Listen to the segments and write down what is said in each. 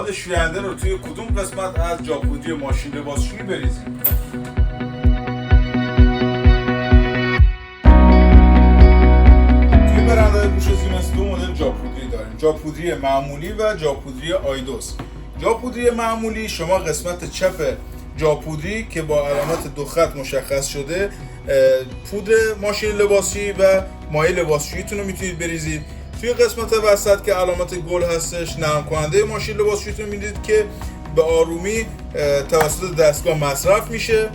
مواد شوینده رو توی کدوم قسمت از جاپودری ماشین لباسشویی بریزیم؟ توی برندهای پوش سیمنس دو مدل جاپودری داریم، جاپودری معمولی و جاپودری آیدوس. جاپودری معمولی شما قسمت چپ جاپودری که با علامت دو خط مشخص شده پودر ماشین لباسشویی و مایع لباسشوییتون رو میتونید بریزید. توی قسمت وسط که علامت گل هستش نرم کننده ماشین لباسشوییتون میدید که به آرومی توسط دستگاه مصرف میشه.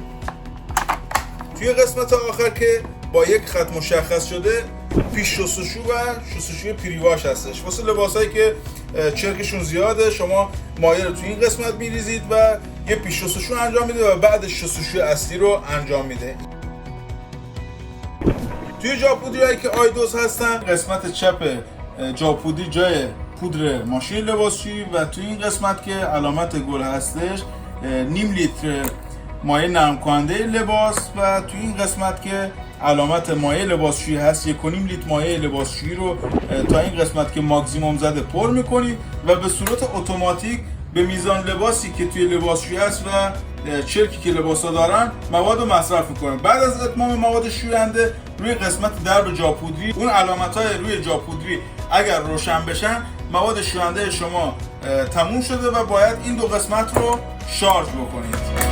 توی قسمت آخر که با یک خط مشخص شده پیش شستشو و شستشوی پریواش هستش. واسه لباسایی که چرکشون زیاده شما مایع رو توی این قسمت میریزید و یه پیش شستشو انجام میده و بعد شستشوی اصلی رو انجام میده. توی جاپودریایی که آیدوس هستن قسمت چپ جاپودری جای پودر ماشین لباسشویی و توی این قسمت که علامت گل هستش نیم لیتر مایع نرم کننده لباس و توی این قسمت که علامت مایع لباسشویی هست 1.5 لیتر مایع لباسشویی رو تا این قسمت که ماکسیموم زده پر میکنید و به صورت اتوماتیک به میزان لباسی که توی لباسشویی هست و چرکی که لباسا دارن مواد رو مصرف میکنن. بعد از اتمام مواد شوینده روی قسمت درب جاپودری اون علامت‌های روی جاپودری اگر روشن بشن مواد شوینده شما تموم شده و باید این دو قسمت رو شارژ بکنید.